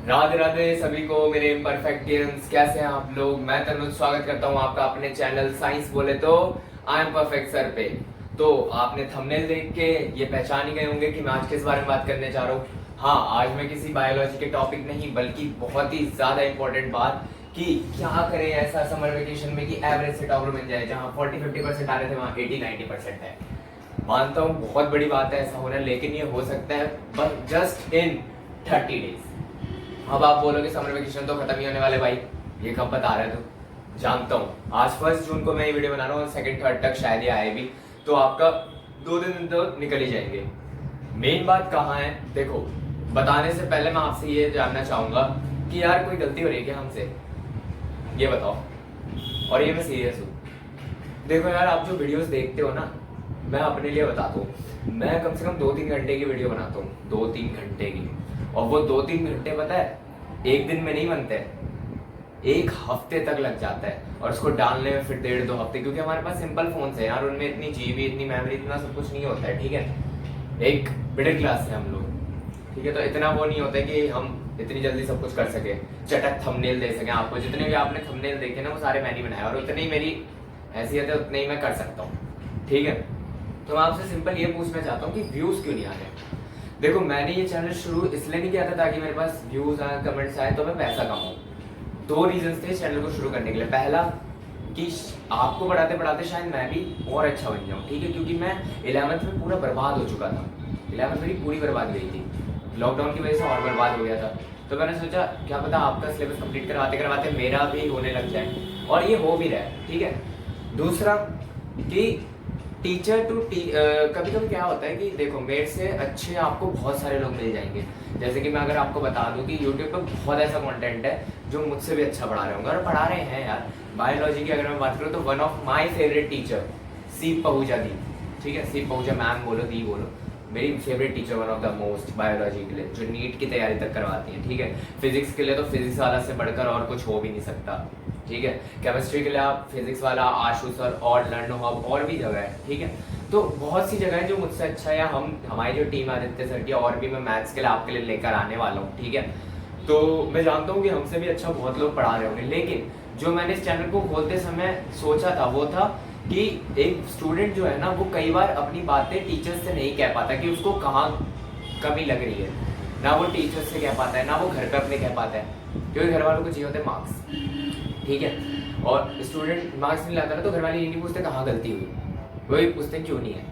राधे राधे सभी को मेरे इम्परफेक्टियंस। कैसे हैं आप लोग? मैं तनुज स्वागत करता हूं आपका अपने चैनल साइंस बोले तो आई एम परफेक्ट सर पे। तो आपने थंबनेल देख के ये पहचान ही गए होंगे कि मैं आज किस बारे में बात करने जा रहा हूँ। हाँ, आज मैं किसी बायोलॉजी के टॉपिक नहीं बल्कि बहुत ही ज्यादा इंपॉर्टेंट बात कि क्या करें ऐसा समर वेकेशन में कि एवरेज से टॉपर बन जाए। जहाँ 40-50% आ रहे थे वहाँ 80-90% है। मानता हूँ बहुत बड़ी बात है ऐसा होना, लेकिन ये हो सकता है बस जस्ट इन 30 डेज। अब आप बोलोगे समर वेकेशन तो खत्म ही होने वाले भाई, ये कब बता रहे हो? जानता हूँ आज 1 जून को मैं ये वीडियो बना रहा हूँ, 2-3 तक शायद ये आए भी, तो आपका 2 दिन तो निकल ही जाएंगे। मेन बात कहाँ है देखो, बताने से पहले मैं आपसे ये जानना चाहूंगा कि यार कोई गलती हो रही है क्या हमसे, ये बताओ। और ये मैं सीरियस हूँ। देखो यार, आप जो वीडियोस देखते हो ना, मैं अपने लिए बताता हूँ, मैं कम से कम 2-3 घंटे की वीडियो बनाता हूँ, 2-3 घंटे की। और वो 2-3 घंटे पता है एक दिन में नहीं बनते, एक हफ्ते तक लग जाता है। और उसको डालने में फिर 1.5-2 हफ्ते, क्योंकि हमारे पास सिंपल फोन है यार, उनमें इतनी जीबी इतनी मेमोरी इतना सब कुछ नहीं होता है। ठीक है, एक मिडिल क्लास से हम लोग, ठीक है, तो इतना वो नहीं होता है कि हम इतनी जल्दी सब कुछ कर सके, चटक थंबनेल दे सके आपको। जितने भी आपने थंबनेल देखे ना वो सारे मैंने बनाए, और उतनी ही मेरी हैसियत है, उतने ही मैं कर सकता हूँ। ठीक है, तो मैं आपसे सिंपल ये पूछना चाहता हूँ कि व्यूज क्यों नहीं आ रहे। देखो, मैंने ये चैनल शुरू इसलिए नहीं किया था ताकि मेरे पास व्यूज आए, कमेंट्स आए तो मैं पैसा कमाऊं। 2 रीजन थे इस चैनल को शुरू करने के लिए। पहला कि आपको पढ़ाते पढ़ाते शायद मैं भी और अच्छा बन जाऊं, ठीक है, क्योंकि मैं 11th में पूरा बर्बाद हो चुका था। 11th मेरी पूरी बर्बाद गई थी, लॉकडाउन की वजह से और बर्बाद हो गया था। तो मैंने सोचा क्या पता आपका सिलेबस कंप्लीट करवाते करवाते मेरा भी होने लग जाए, और ये हो भी रहा है। ठीक है, दूसरा कि टीचर टू कभी कभी क्या होता है कि देखो, मेरे से अच्छे आपको बहुत सारे लोग मिल जाएंगे। जैसे कि मैं अगर आपको बता दूं कि यूट्यूब पे बहुत ऐसा कंटेंट है जो मुझसे भी अच्छा पढ़ा रहे होंगे, और पढ़ा रहे हैं यार। बायोलॉजी की अगर मैं बात करूँ तो one of my favorite teacher C Pahuja दी, ठीक है, सी पहूजा मैम बोलो, दी बोलो, मेरी favorite teacher, one of the most biology के लिए, जो नीट की तैयारी तक करवाती है। ठीक है, फिजिक्स के लिए तो फिजिक्स वाला से बढ़कर और कुछ हो भी नहीं सकता। ठीक है, केमिस्ट्री के लिए आप फिजिक्स वाला आशु सर और लर्न हब और भी जगह है। ठीक है, तो बहुत सी जगह है जो मुझसे अच्छा है, या हमारी जो टीम आदित्य सर की, और भी मैं मैथ्स के लिए आपके लिए लेकर आने वाला हूँ। ठीक है, तो मैं जानता हूँ कि हमसे भी अच्छा बहुत लोग पढ़ा रहे होंगे, लेकिन जो मैंने इस चैनल को खोलते समय सोचा था वो था कि एक स्टूडेंट जो है ना, वो कई बार अपनी बातें टीचर्स से नहीं कह पाता कि उसको कहाँ कमी लग रही है। ना वो टीचर्स से कह पाता है, ना वो घर पे अपने कह पाता है, क्योंकि घर वालों को चाहिए होते मार्क्स। ठीक है, और स्टूडेंट मार्क्स नहीं लाता ना तो घर वाले ये नहीं पूछते कहाँ गलती हुई, वही पूछते क्यों नहीं है।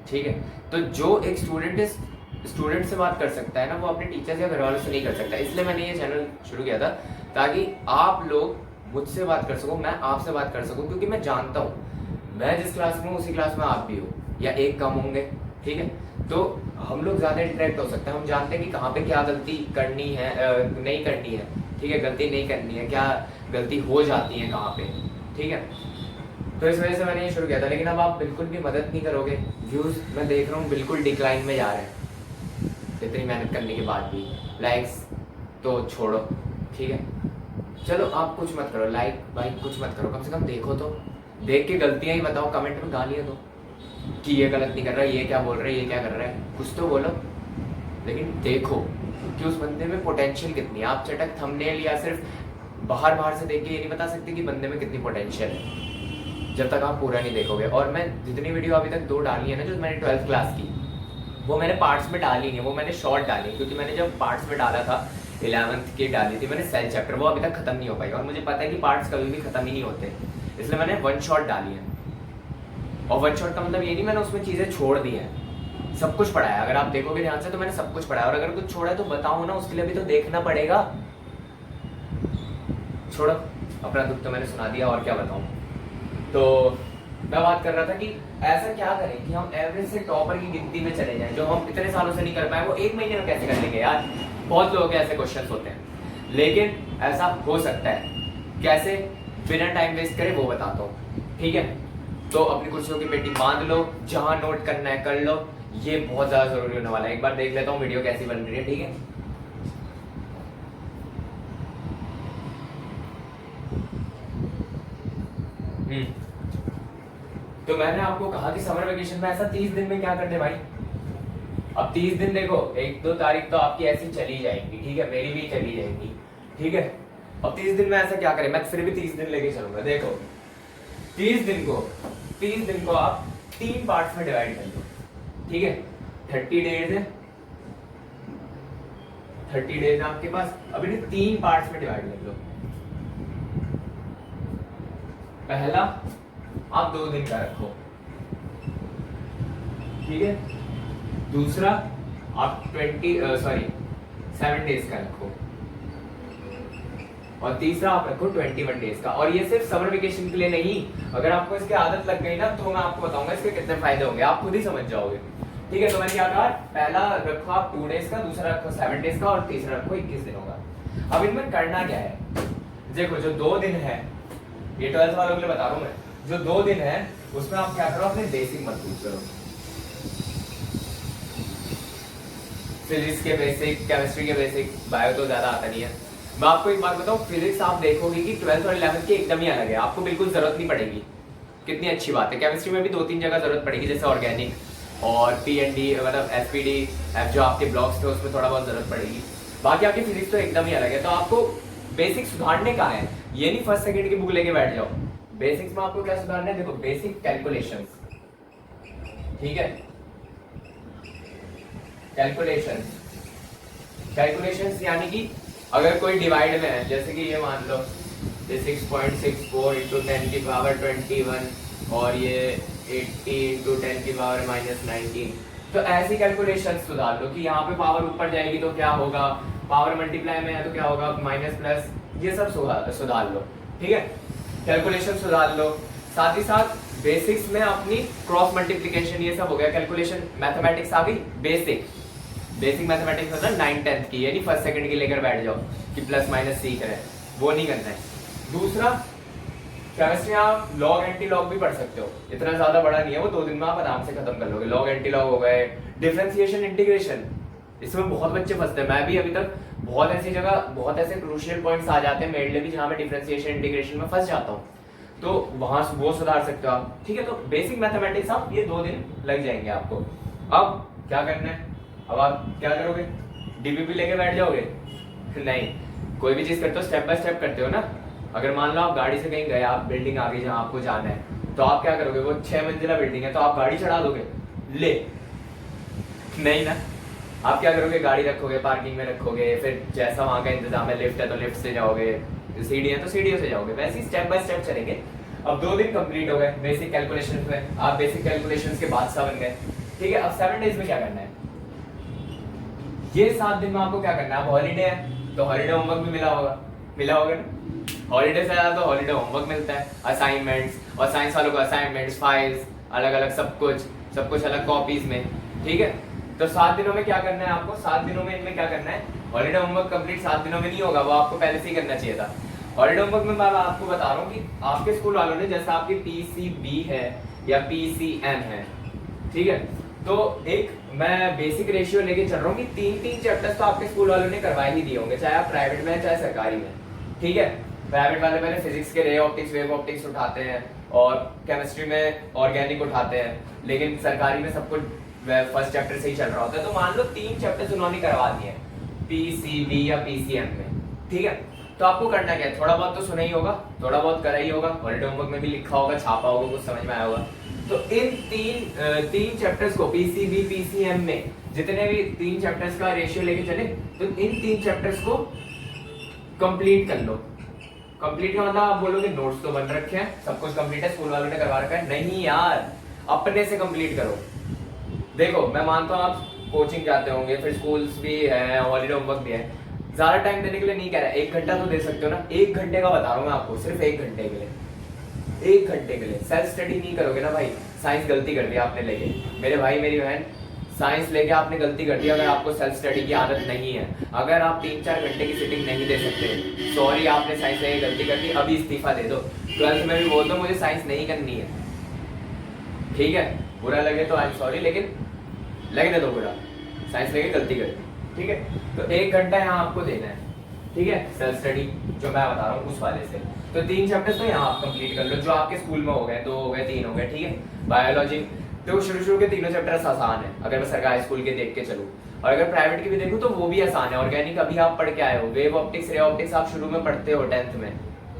ठीक है, तो जो एक स्टूडेंट से बात कर सकता है ना, वो अपने टीचर या घर वालों से नहीं कर सकता। इसलिए मैंने ये चैनल शुरू किया था ताकि आप लोग मुझसे बात कर सको, मैं आपसे बात कर सकूं, क्योंकि मैं जानता हूँ मैं जिस क्लास में हूँ उसी क्लास में आप भी हो, या एक कम होंगे। ठीक है, तो हम लोग ज्यादा इंटरेक्ट हो सकते हैं, हम जानते हैं कि कहाँ पे क्या गलती करनी है, नहीं करनी है। ठीक है, गलती नहीं करनी है, क्या गलती हो जाती है कहाँ पे। ठीक है, तो इस वजह से मैंने ये शुरू किया था, लेकिन अब आप बिल्कुल भी मदद नहीं करोगे। व्यूज मैं देख रहा हूँ बिल्कुल डिक्लाइन में जा रहे हैं, इतनी मेहनत करने के बाद भी। लाइक्स तो छोड़ो, ठीक है, चलो आप कुछ मत करो, लाइक भाई कुछ मत करो, कम से कम देखो तो, देख के गलतियां ही बताओ, कमेंट में गालियां दो कि ये गलत नहीं कर रहा है, ये क्या बोल रहा है, ये क्या कर रहा है, कुछ तो बोलो, लेकिन देखो कि उस बंदे में पोटेंशियल कितनी है। आप चटक थंबनेल या सिर्फ बाहर से देख के ये नहीं बता सकते कि बंदे में कितनी पोटेंशियल है, जब तक आप पूरा नहीं देखोगे। और मैं जितनी वीडियो अभी तक 2 डाली है ना, जो मैंने 12th क्लास की, वो मैंने पार्ट्स में डाली नहीं है, वो मैंने शॉर्ट डाली, क्योंकि मैंने जब पार्ट्स में डाला था 11th की डाली थी मैंने सेल चैप्टर, वो अभी तक खत्म नहीं हो पाई, और मुझे पता है कि पार्ट्स कभी भी खत्म ही नहीं होते, इसलिए मैंने 1 शॉट डाली है। और 1 शॉट का मतलब ये नहीं मैंने उसमें चीजें छोड़ दी हैं, सब कुछ पढ़ा है। अगर आप देखोगे ध्यान से तो मैंने सब कुछ पढ़ा है, और अगर कुछ छोड़ा है तो बताओ ना, उसके लिए भी तो देखना पड़ेगा। छोड़ो, अपना दुख तो मैंने सुना दिया, और क्या बताऊं। तो मैं बात कर रहा था कि ऐसा क्या करें कि हम एवरेज से टॉपर की गिनती में चले जाएं, जो हम इतने सालों से नहीं कर पाए वो 1 महीने में कैसे कर लेंगे यार। बहुत लोगों के ऐसे क्वेश्चंस होते हैं, लेकिन ऐसा हो सकता है। कैसे? बिना टाइम वेस्ट करे वो बताता हूँ। ठीक है, तो अपनी कुर्सियों की पेटी बांध लो, जहां नोट करना है कर लो, ये बहुत ज्यादा जरूरी होने वाला है। एक बार देख लेता हूँ वीडियो कैसी बन रही है। ठीक है, तो मैंने आपको कहा कि समर वेकेशन में ऐसा 30 दिन में क्या करते भाई। अब 30 दिन देखो, 1-2 तारीख तो आपकी ऐसी चली जाएंगी, ठीक है, मेरी भी चली जाएंगी, ठीक है। अब 30 दिन में ऐसा क्या करें, मैं फिर भी 30 दिन लेके चलूंगा। देखो 30 दिन को आप 3 पार्ट्स में डिवाइड कर लो, ठीक है। 30 डेज है, 30 डेज आपके पास, अब इन्हें 3 पार्ट्स में डिवाइड कर लो। पहला आप 2 दिन का रखो, ठीक है। दूसरा आप 7 डेज का रखो, और तीसरा आप रखो 21 डेज का। और ये सिर्फ समर वेकेशन के लिए नहीं, अगर आपको इसकी आदत लग गई ना तो मैं आपको बताऊंगा इसके कितने फायदे होंगे, आप खुद ही समझ जाओगे, ठीक है। तो मैंने क्या कहा, पहला रखो आप 2 डेज का, दूसरा रखो 7 डेज का, और तीसरा रखो 21 दिनों का। अब इनमें करना क्या है, देखो जो 2 दिन है, ये 12th वालों के लिए बता रहा हूं मैं, जो 2 दिन है उसमें आप क्या करो, अपने बेसिक मजबूत करो, फिजिक्स के बेसिक, केमिस्ट्री के बेसिक, बायो तो ज्यादा आता नहीं है। मैं आपको एक बात बताऊं, फिजिक्स आप देखोगे कि 12th और 11th की एकदम ही अलग है, आपको बिल्कुल जरूरत नहीं पड़ेगी, कितनी अच्छी बात है। केमिस्ट्री में भी 2-3 जगह जरूरत पड़ेगी, जैसे ऑर्गेनिक और पीएनडी, मतलब एसपीडी, जो आपके ब्लॉक्स थे उसमें थोड़ा बहुत जरूरत पड़ेगी, बाकी आपकी फिजिक्स तो एकदम ही अलग है। तो आपको बेसिक सुधारने का है, ये नहीं फर्स्ट सेकंड की बुक लेके बैठ जाओ। बेसिक्स में आपको क्या सुधारना है, देखो बेसिक कैलकुलेशंस, ठीक है, कैलकुलेशंस यानी कि अगर कोई डिवाइड में है, जैसे कि ये मान लो ये 6.64 इंटू 10 की पावर 21 और ये 80 इंटू 10 की पावर -19, तो ऐसी कैलकुलेशन सुधार लो कि यहाँ पे पावर ऊपर जाएगी तो क्या होगा, पावर मल्टीप्लाई में है तो क्या होगा, माइनस प्लस, ये सब सुधार लो, ठीक है। कैलकुलेशन सुधार लो, साथ ही साथ बेसिक्स में अपनी क्रॉस मल्टीप्लिकेशन, ये सब हो गया कैलकुलेशन, मैथमेटिक्स आ गई बेसिक मैथमेटिक्स मतलब 9-10 की, यानी फर्स्ट सेकंड की लेकर बैठ जाओ कि प्लस माइनस सीख रहे हैं, वो नहीं करना है। दूसरा, केमिस्ट्री आप लॉग एंटी लॉग भी पढ़ सकते हो, इतना ज्यादा बड़ा नहीं है वो, 2 दिन में आप आराम से खत्म कर लोगे। लॉग एंटी लॉग हो गए, डिफरेंशिएशन इंटीग्रेशन, इसमें बहुत बच्चे फंसते हैं, मैं भी अभी तक बहुत ऐसी जगह, बहुत ऐसे क्रूशियल पॉइंट्स आ जाते हैं मेरे लिए भी जहां मैं डिफरेंशिएशन इंटीग्रेशन में फंस जाता हूँ, तो वहां वो सुधार सकते हो आप, ठीक है। तो बेसिक मैथमेटिक्स आप ये 2 दिन लग जाएंगे आपको। अब क्या करना है, अब आप क्या करोगे, डीपीपी लेके बैठ जाओगे? नहीं, कोई भी चीज करते हो स्टेप बाय स्टेप करते हो ना। अगर मान लो आप गाड़ी से कहीं गए, आप बिल्डिंग आ गई जहां आपको जाना है, तो आप क्या करोगे, वो 6 मंजिला बिल्डिंग है तो आप गाड़ी चढ़ा दोगे? ले नहीं ना, आप क्या करोगे, गाड़ी रखोगे, पार्किंग में रखोगे, फिर जैसा वहां का इंतजाम है, लिफ्ट है तो लिफ्ट से जाओगे, सीढ़ी है तो सीढ़ियों से जाओगे, वैसे ही स्टेप बाय स्टेप चलेंगे। अब 2 दिन कंप्लीट हो गए बेसिक कैलकुलेशन में, आप बेसिक कैलकुलेशन के बादशाह बन गए, ठीक है। अब 7 डेज में क्या करना है, ये 7 दिन में आपको क्या करना है, अब हॉलीडे है तो हॉलीडे होमवर्क भी मिला होगा ना, हॉलीडे से ज्यादा तो हॉलीडे होमवर्क मिलता है, असाइनमेंट्स, और साइंस वालों को असाइनमेंट्स, फाइल्स अलग अलग, सब कुछ अलग कॉपीज में, ठीक है। तो 7 दिनों में क्या करना है आपको, 7 दिनों में इनमें क्या करना है, हॉलीडे होमवर्क कंप्लीट 7 दिनों में नहीं होगा, वो आपको पहले से ही करना चाहिए था। हॉलीडे होमवर्क में मैं आपको बता रहा हूँ कि आपके स्कूल वालों ने, जैसे आपकी पीसीबी है या पीसीएम है, ठीक है, तो एक मैं बेसिक रेशियो लेके चल रहा हूँ कि 3-3 चैप्टर्स तो आपके स्कूल वालों ने करवा ही दिए होंगे, चाहे आप प्राइवेट में चाहे सरकारी में, ठीक है। प्राइवेट वाले पहले फिजिक्स के रे ऑप्टिक्स, वेव ऑप्टिक्स उठाते हैं, और केमिस्ट्री में ऑर्गेनिक उठाते हैं, लेकिन सरकारी में सब कुछ फर्स्ट चैप्टर से ही चल रहा होता है। तो मान लो 3 चैप्टर्स उन्होंने करवा दिए पीसीबी या पीसीएम में, ठीक है। तो आपको करना क्या है, थोड़ा बहुत तो सुना ही होगा, थोड़ा बहुत करा ही होगा, हॉलीडे होमवर्क में भी लिखा होगा, छापा होगा, कुछ समझ में आया होगा। तो इन तीन चैप्टर्स को पीसीबी पीसीएम में जितने भी 3 चैप्टर्स का रेशियो लेके चले, तो इन 3 चैप्टर्स को कंप्लीट कर लो। कंप्लीट का मतलब आप बोलोगे नोट्स तो बन रखे हैं, सब कुछ कंप्लीट है, स्कूल वालों ने करवा रखा है, नहीं यार, अपने से कंप्लीट करो। देखो मैं मानता हूँ आप कोचिंग जाते होंगे, फिर स्कूल्स भी है, हॉलीडे होमवर्क भी है, ज्यादा टाइम देने के लिए नहीं कह रहा, 1 घंटा तो दे सकते हो ना। 1 घंटे का बता रहा हूँ मैं आपको, सिर्फ 1 घंटे के लिए, 1 घंटे के लिए। सेल्फ स्टडी नहीं करोगे ना भाई, साइंस गलती कर दी आपने लेके, मेरे भाई मेरी बहन, साइंस लेके आपने गलती कर दी। अगर आपको सेल्फ स्टडी की आदत नहीं है, अगर आप 3-4 घंटे की सिटिंग नहीं दे सकते, सॉरी, आपने साइंस लेके गलती कर दी, अभी इस्तीफा दे दो। 12th में भी बोल दो मुझे साइंस नहीं करनी है, ठीक है, बुरा लगे तो आई एम सॉरी, लेकिन लगने दो बुरा, साइंस लेके गलती कर दी, ठीक है। तो 1 घंटा यहाँ आपको देना है, ठीक है, सेल्फ स्टडी जो मैं बता रहा हूँ उस वाले से। तो 3 चैप्टर्स तो यहाँ आप कंप्लीट कर लो, जो आपके स्कूल में हो गए, 2 हो गए, 3 हो गए, ठीक है। बायोलॉजी तो शुरू शुरू के तीनों चैप्टर्स आसान है अगर मैं सरकारी स्कूल के देख के चलूँ, और अगर प्राइवेट की भी देखूँ तो वो भी आसान है। ऑर्गेनिक अभी आप पढ़ के आए हो, वेव ऑप्टिक्स रे ऑप्टिक्स आप शुरू में पढ़ते हो 10th में,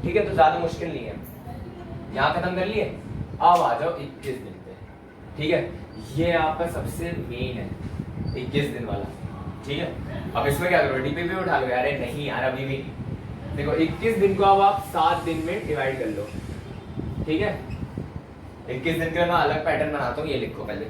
ठीक है, तो ज्यादा मुश्किल नहीं है। यहाँ खत्म कर लिए, अब आ जाओ 21 दिन पे, ठीक है, ये आपका सबसे मेन है 21 दिन वाला, ठीक है। अब इसमें क्या करो, डीपीपी उठा लो, अरे नहीं यार अभी भी देखो 21 दिन को अब आप 7 दिन में डिवाइड कर लो, ठीक है। 21 दिन का मैं अलग पैटर्न बनाता हूँ, ये लिखो पहले,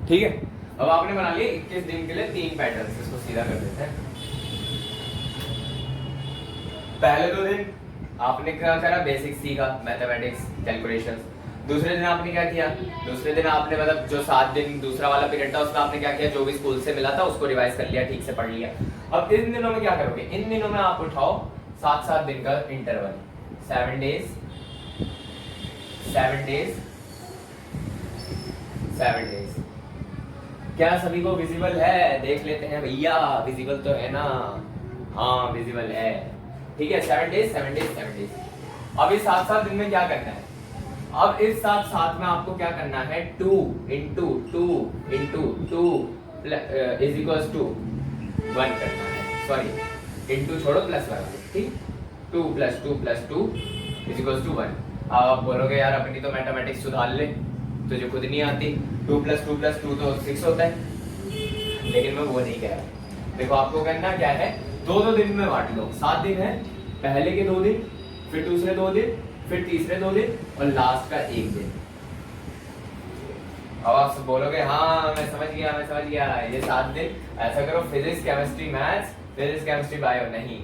ठीक है। अब आपने बना लिए 21 दिन के लिए 3 पैटर्न, इसको सीधा कर देते हैं। पहले 2 दिन आपने क्या करा, बेसिक सीखा, मैथमेटिक्स कैलकुलेशंस। दूसरे दिन आपने क्या किया, दूसरे दिन आपने मतलब जो 7 दिन दूसरा वाला पीरियड था उसमें आपने क्या किया, जो भी स्कूल से मिला था उसको रिवाइज कर लिया, ठीक से पढ़ लिया। अब इन दिनों में क्या करोगे, इन दिनों में आप उठाओ 7-7 दिन का इंटरवल, 7 डेज 7 डेज 7 डेज। क्या सभी को विजिबल है, देख लेते हैं भैया, विजिबल तो है ना, हाँ विजिबल है, ठीक है। 7 डेज 7 डेज 7 डेज। अब इस 7-7 दिन में क्या करना है, अब इस 7-7 में आपको क्या करना है, 2 into 2 into 2 is equals to 1 करना है, सॉरी इंटू छोड़ो प्लस लगा दो, ठीक, 2 + 2 + 2 इज इक्वल्स टू 1। अब आप बोलोगे यार अपनी तो मैथमेटिक्स सुधार ले, तुझे खुद नहीं आती, 2 + 2 + 2 तो 6 होता है, लेकिन मैं वो नहीं कह रहा। देखो आपको करना क्या है, 2-2 दिन में बांट लो, 7 दिन है, पहले के 2 दिन, फिर दूसरे 2 दिन, फिर तीसरे 2 दिन और लास्ट का 1 दिन। अब आप बोलोगे हाँ मैं समझ गया, ये 7 दिन ऐसा करो, physics chemistry maths, physics chemistry bio, नहीं।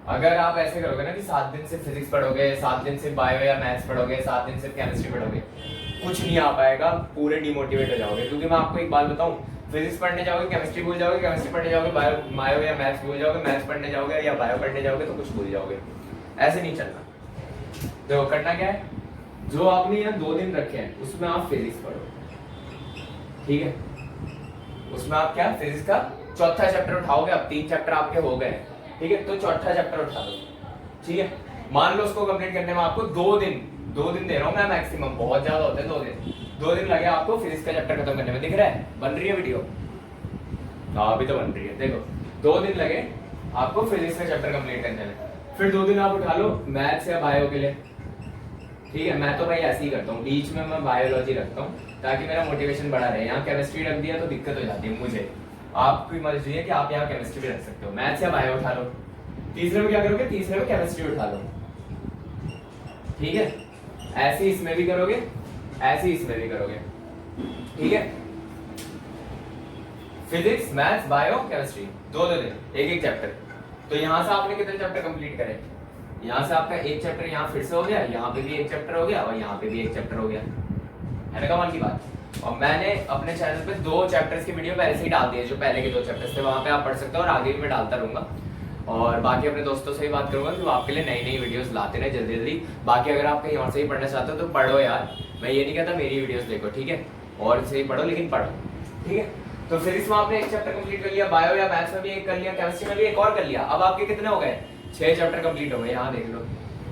अगर आप ऐसे करोगे ना कि 7 दिन से फिजिक्स पढ़ोगे, 7 दिन से बायो या मैथ्स पढ़ोगे, 7 दिन से केमिस्ट्री पढ़ोगे, कुछ नहीं आ पाएगा, पूरे डिमोटिवेट हो जाओगे। क्योंकि मैं आपको एक बात बताऊं, फिजिक्स पढ़ने जाओगे केमिस्ट्री भूल जाओगे, केमिस्ट्री पढ़ने जाओगे बायो या मैथ्स भूल जाओगे, मैथ्स पढ़ने जाओगे या बायो पढ़ने जाओगे तो कुछ भूल जाओगे। ऐसे नहीं चलना। देखो करना क्या है, जो आपने यहाँ 2 दिन रखे हैं उसमें आप फिजिक्स पढ़ो, ठीक है, उसमें आप क्या फिजिक्स का चौथा चैप्टर उठाओगे। अब 3 चैप्टर आपके हो गए, ठीक है, तो चौथा चैप्टर उठा लो, ठीक है। मान लो उसको कंप्लीट करने में आपको 2 दिन दे रहा हूँ मैं मैक्सिमम, बहुत ज्यादा होते हैं 2 दिन लगे आपको फिजिक्स का चैप्टर खत्म करने में। दिख रहा है, बन रही है वीडियो, हाँ अभी तो बन रही है, देखो 2 दिन लगे आपको फिजिक्स का चैप्टर कंप्लीट करने में। फिर 2 दिन आप उठा लो मैथ्स या बायो के लिए, ठीक है। मैं तो भाई ऐसे ही करता हूँ, बीच में मैं बायोलॉजी रखता हूँ ताकि मेरा मोटिवेशन बढ़ा रहे। यहाँ केमिस्ट्री रख दिया तो दिक्कत हो जाती है मुझे, आपकी मर्जी है कि आप यहाँ केमिस्ट्री भी रख सकते हो, मैथ्स या बायो उठा लो। तीसरे में क्या करोगे, तीसरे में केमिस्ट्री उठा लो, ठीक है। ऐसे इसमें भी करोगे, ऐसे इसमें भी करोगे, ठीक है। फिजिक्स मैथ्स बायो केमिस्ट्री 2-2 दिन, एक चैप्टर। तो यहाँ से आपने कितने चैप्टर कंप्लीट करे, यहाँ से आपका 1 चैप्टर यहाँ फिर से हो गया, यहाँ पे भी 1 चैप्टर हो गया और यहाँ पे भी 1 चैप्टर हो गया, है ना कमाल की बात। और मैंने अपने चैनल पे 2 चैप्टर्स की वीडियो पहले से ही डाल दी है, जो पहले के 2 चैप्टर्स थे वहाँ पे आप पढ़ सकते हो, और आगे भी मैं डालता रहूंगा। और बाकी अपने दोस्तों से भी बात करूंगा कि वो आपके लिए नई नई वीडियोस लाते रहे जल्दी जल्दी। बाकी अगर आप कहीं और से ही पढ़ना चाहते हो तो पढ़ो यार, मैं ये नहीं कहता मेरी वीडियोस देखो, ठीक है, और से ही पढ़ो लेकिन पढ़ो, ठीक है। तो फिजिक्स में आपने 1 चैप्टर कंप्लीट कर लिया, बायो या मैथ्स में भी 1 कर लिया, केमिस्ट्री में भी 1 और कर लिया। अब आपके कितने हो गए, 6 चैप्टर कंप्लीट हो गए, यहाँ देख लो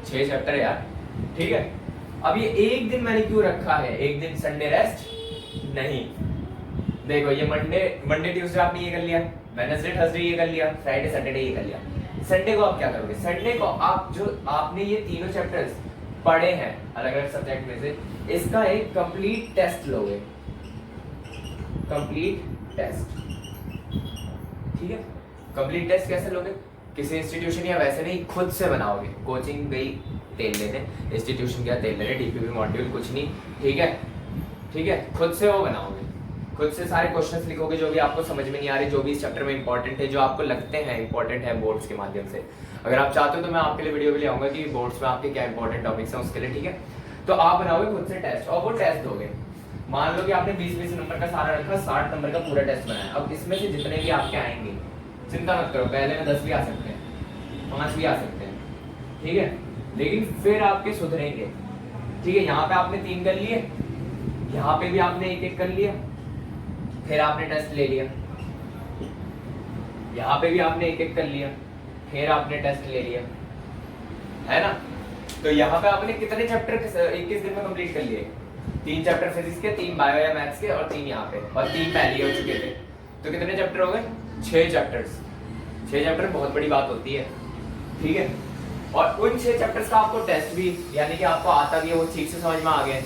6 चैप्टर है यार, ठीक है। अब ये 1 दिन मैंने क्यों रखा है, 1 दिन संडे रेस्ट नहीं। देखो ये मंडे ट्यूसडे आपने ये कर लिया, वेडनेसडे थर्सडे ये कर लिया, फ्राइडे सैटरडे ये कर लिया। संडे को आप क्या करोगे, संडे को आप जो आपने ये तीनों चैप्टर्स पढ़े हैं अलग अलग सब्जेक्ट में से, इसका एक कंप्लीट टेस्ट लोगे, कंप्लीट टेस्ट, ठीक है। कंप्लीट टेस्ट कैसे लोगे, किसी इंस्टीट्यूशन या वैसे नहीं, खुद से बनाओगे। कोचिंग गई तेल लेने, इंस्टीट्यूशन गया तेल लेने, डीपीपी मॉड्यूल कुछ नहीं, ठीक है, ठीक है। खुद से वो बनाओगे, खुद से सारे क्वेश्चंस लिखोगे जो भी आपको समझ में नहीं आ रहे, जो भी इस चैप्टर में इंपॉर्टेंट है, जो आपको लगते हैं इंपॉर्टेंट है बोर्ड्स के माध्यम से। अगर आप चाहते हो तो मैं आपके लिए वीडियो भी ले आऊंगा कि बोर्ड्स में आपके क्या इंपॉर्टेंट टॉपिक्स हैं उसके लिए, ठीक है। तो आप बनाओगे खुद से टेस्ट और वो टेस्ट दोगे। मान लो कि आपने 20-20 नंबर का सारा रखा, 60 नंबर का पूरा टेस्ट बनाया। अब इसमें से जितने भी आपके आएंगे चिंता मत करो, पहले में 10 भी आ सकते हैं, 5 भी आ सकते हैं, ठीक है, लेकिन फिर आपके सुधरेंगे, ठीक है। यहाँ पे आपने 3 कर लिए, यहाँ पे भी आपने 1-1 कर लिया, फिर आपने टेस्ट ले लिया, यहाँ पे भी आपने 1-1 कर लिया, फिर आपने टेस्ट ले लिया, है ना। तो यहाँ पे आपने कितने चैप्टर 21 दिन में कंप्लीट कर लिए? 3 चैप्टर फिजिक्स के, 3 बायो या मैथ्स के और 3 यहाँ पे, और 3 पहले हो चुके थे। तो कितने चैप्टर हो गए? 6 चैप्टर्स। 6 चैप्टर बहुत बड़ी बात होती है, ठीक है। और उन 6 चैप्टर्स का आपको टेस्ट भी, यानी कि आपको आता भी है, वो ठीक से समझ में आ गया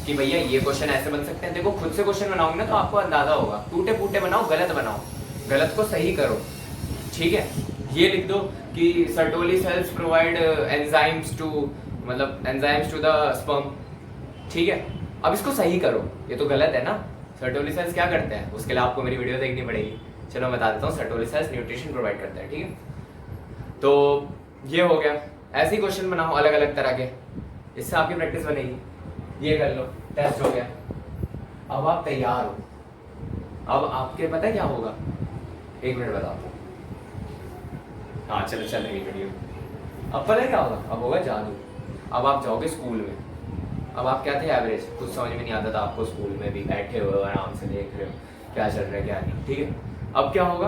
कि भैया ये क्वेश्चन ऐसे बन सकते हैं। देखो खुद से क्वेश्चन बनाओगे ना तो आपको अंदाजा होगा, टूटे फूटे बनाओ, गलत बनाओ, गलत को सही करो, ठीक है। ये लिख दो कि Sertoli cells provide enzymes to, मतलब एंजाइम्स टू द स्पर्म, ठीक है। अब इसको सही करो, ये तो गलत है ना। सर्टोली सेल्स क्या करते हैं, उसके लिए आपको मेरी वीडियो देखनी पड़ेगी। चलो मैं बता देता हूँ, सर्टोली सेल्स न्यूट्रिशन प्रोवाइड करते हैं, ठीक है। तो ये हो गया। ऐसे ही क्वेश्चन बनाओ अलग अलग तरह के, इससे आपकी प्रैक्टिस बनेगी। ये कर लो, टेस्ट हो गया। अब आप तैयार हो। अब आपके पता है क्या होगा, 1 मिनट बताओ। हाँ चलो चल रही वीडियो। अब पता है क्या होगा, अब होगा जादू। अब आप जाओगे स्कूल में। अब आप क्या थे, एवरेज, कुछ समझ में नहीं आता था आपको, स्कूल में भी बैठे हुए हो आराम से देख रहे हो क्या चल रहा है क्या नहीं, ठीक है। अब क्या होगा,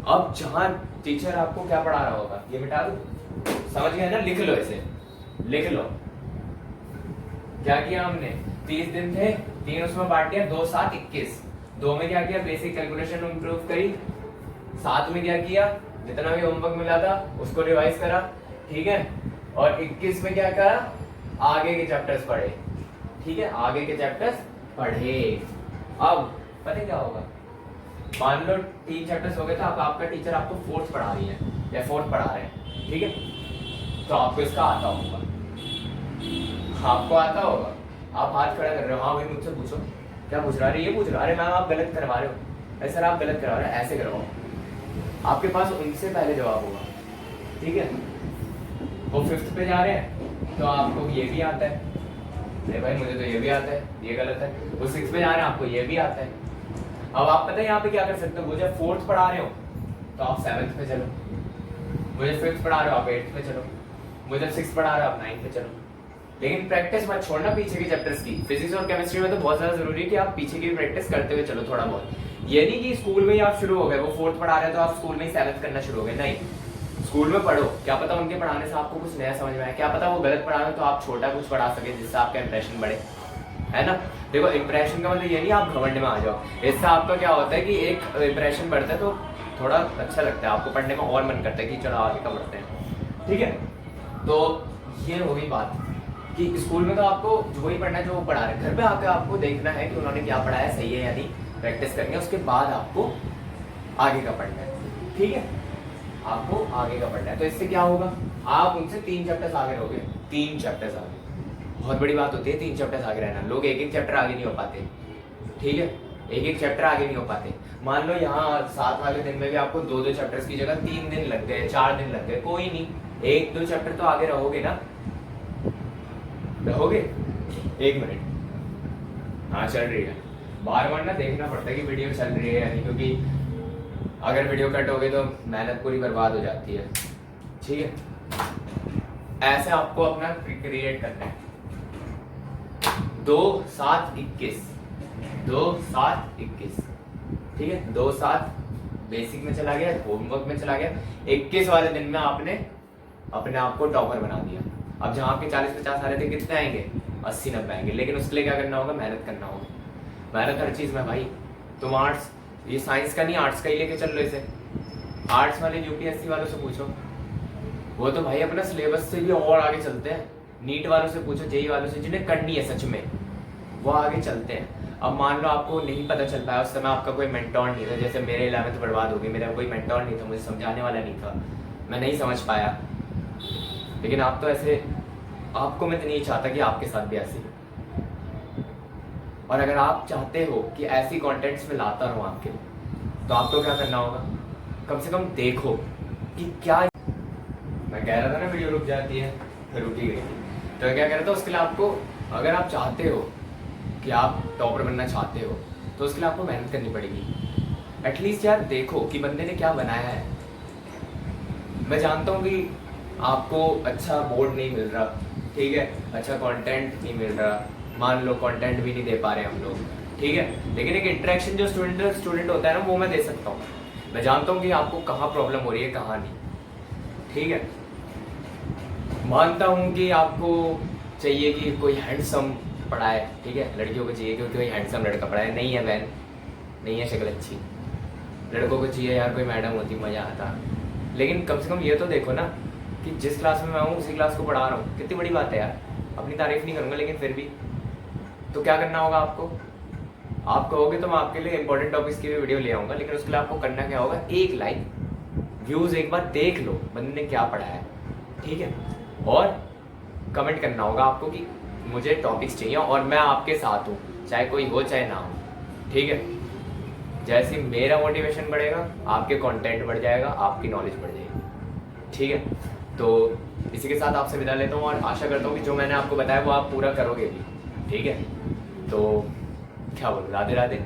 अब जहाँ टीचर आपको क्या पढ़ा रहा होगा, ये मिटा दो, समझ गए ना, लिख लो इसे, लिख लो। क्या किया हमने, 30 दिन थे, 3 उसमें बांट दिया, 2 7 21। 2 में क्या किया, बेसिक कैलकुलेशन इंप्रूव करी। 7 में क्या किया, जितना भी होमवर्क मिला था उसको रिवाइज करा, ठीक है। और 21 में क्या करा, आगे के चैप्टर्स पढ़े, ठीक है, आगे के चैप्टर्स पढ़े। अब पता है क्या होगा, मान लो 3 चैप्टर्स हो गए, तो अब आपका टीचर आपको 4th पढ़ा रही है या 4th पढ़ा रहे हैं, ठीक है। तो आपको इसका आता होगा, आपको आता होगा। आप हाथ खड़ा कर रहे हो, हाँ भाई मुझसे पूछो, क्या पूछ रहा है, ये पूछ रहा है, अरे मैम आप गलत करवा रहे हो, अरे सर आप गलत करवा रहे हो, ऐसे करवाओ। आपके पास उनसे पहले जवाब होगा, ठीक है। वो 5th पे जा रहे हैं तो आपको ये भी आता है, अरे भाई मुझे तो ये भी आता है, ये गलत है। वो 6th पे जा रहे हैं, आपको ये भी आता है। अब आप पता है यहाँ पे क्या कर सकते हो, वो जब 4th पढ़ा रहे हो तो आप 7th पे चलो, वो जब 5th पढ़ा रहे हो आप 8th पे चलो, वो जब 6th पढ़ा रहे हो आप 9th पे चलो। लेकिन प्रैक्टिस मत छोड़ना पीछे के चैप्टर्स की। फिजिक्स और केमिस्ट्री में तो बहुत ज्यादा जरूरी है कि आप पीछे की भी प्रैक्टिस करते हुए चलो थोड़ा बहुत। ये नहीं कि स्कूल में ही आप शुरू हो गए, वो 4th पढ़ा रहे हैं तो आप स्कूल में ही 7th करना शुरू हो गए, नहीं। स्कूल में पढ़ो, क्या पता उनके पढ़ाने से आपको कुछ नया समझ में आए, क्या पता वो गलत पढ़ा रहे तो आप छोटा कुछ पढ़ा सके जिससे आपका इंप्रेशन बढ़े, है ना। देखो इंप्रेशन का मतलब ये नहीं आप घमंड में आ जाओ, इससे आपका क्या होता है कि एक इंप्रेशन बढ़ता है तो थोड़ा अच्छा लगता है आपको, पढ़ने में और मन करता है कि चलो आगे का बढ़ते हैं, ठीक है। तो ये हो गई बात कि स्कूल में तो आपको जो ही पढ़ना है जो वो पढ़ा रहे हैं, घर पे आकर आपको देखना है कि उन्होंने क्या पढ़ाया, सही है या नहीं, प्रैक्टिस करनी है, उसके बाद आपको आगे का पढ़ना है, ठीक है। आपको आगे का पढ़ना है, तो इससे क्या होगा, आप उनसे 3 चैप्टर्स आगे रहोगे, 3 चैप्टर्स आगे। बहुत बड़ी बात होती है 3 चैप्टर्स आगे रहना, लोग एक चैप्टर आगे नहीं हो पाते, ठीक है, एक चैप्टर आगे नहीं हो पाते। मान लो यहाँ 7 वाले दिन में भी आपको 2 चैप्टर्स की जगह 3 दिन लग गए, 4 दिन लग गए, कोई नहीं, 1-2 चैप्टर तो आगे रहोगे ना, रहोगे। 1 मिनट, हाँ चल रही है, बार बार ना देखना पड़ता है कि वीडियो चल रही है या नहीं, क्योंकि अगर वीडियो कट हो गई तो मेहनत पूरी बर्बाद हो जाती है, ठीक है। ऐसे आपको अपना क्रिएट करना है। 2 7 21, 2 7 21, ठीक है। 2 7 बेसिक में चला गया, होमवर्क में चला गया, 21 वाले दिन में आपने अपने आप को टॉपर बना दिया। अब जहाँ आपके 40-50 आ रहे थे, कितने आएंगे, 80-90 आएंगे। लेकिन उसके लिए क्या करना होगा, मेहनत करना होगा, मेहनत हर चीज में भाई। तुम आर्ट्स, ये साइंस का नहीं आर्ट्स का ही लेके चल लो इसे। आर्ट्स वाले यूपीएससी वालों से पूछो, वो तो भाई अपना सिलेबस से भी और आगे चलते हैं। नीट वालों से पूछो, जेई वालों से, जिन्हें करनी है सच में, वो आगे चलते हैं। अब मान लो आपको नहीं पता चल पाया, उस समय आपका कोई मेंटोर नहीं था, जैसे मेरे 11th बर्बाद हो गई, मेरा कोई मेंटोर नहीं था, मुझे समझाने वाला नहीं था, मैं नहीं समझ पाया। लेकिन आप तो ऐसे, आपको मैं तो नहीं चाहता कि आपके साथ भी ऐसे। और अगर आप चाहते हो कि ऐसी कंटेंट्स में लाता रहूं आपके, तो आपको क्या करना होगा, कम से कम देखो कि क्या, मैं कह रहा था ना वीडियो रुक जाती है, फिर रुकी गई थी। तो क्या कह रहा था, उसके लिए आपको, अगर आप चाहते हो कि आप टॉपर बनना चाहते हो, तो उसके लिए आपको मेहनत करनी पड़ेगी। एटलीस्ट यार देखो कि बंदे ने क्या बनाया है। मैं जानता हूँ कि आपको अच्छा बोर्ड नहीं मिल रहा, ठीक है, अच्छा कंटेंट नहीं मिल रहा, मान लो कंटेंट भी नहीं दे पा रहे हम लोग, ठीक है, लेकिन एक इंटरेक्शन जो स्टूडेंट होता है ना, वो मैं दे सकता हूँ। मैं जानता हूँ कि आपको कहाँ प्रॉब्लम हो रही है, कहाँ नहीं। ठीक है। मानता हूँ कि आपको चाहिए कि कोई हैंडसम पढ़ाए, ठीक है, लड़कियों को चाहिए कि कोई हैंडसम लड़का पढ़ाए। नहीं है बहन, नहीं है शक्ल अच्छी। लड़कों को चाहिए यार कोई मैडम होती, मज़ा आता। लेकिन कम से कम ये तो देखो ना कि जिस क्लास में मैं हूँ उसी क्लास को पढ़ा रहा हूँ, कितनी बड़ी बात है यार। अपनी तारीफ नहीं करूँगा लेकिन फिर भी। तो क्या करना होगा आपको, आप कहोगे तो मैं आपके लिए इंपॉर्टेंट टॉपिक्स की भी वीडियो ले आऊँगा, लेकिन उसके लिए आपको करना क्या होगा, एक लाइक, व्यूज़ एक बार देख लो बंदे ने क्या पढ़ा है, ठीक है। और कमेंट करना होगा आपको कि मुझे टॉपिक्स चाहिए और मैं आपके साथ हूँ, चाहे कोई हो चाहे ना हो, ठीक है। जैसे मेरा मोटिवेशन बढ़ेगा आपके कंटेंट बढ़ जाएगा, आपकी नॉलेज बढ़ जाएगी, ठीक है। तो इसी के साथ आपसे विदा लेता हूँ और आशा करता हूँ कि जो मैंने आपको बताया वो आप पूरा करोगे भी, ठीक है। तो क्या बोलूँ, राधे राधे।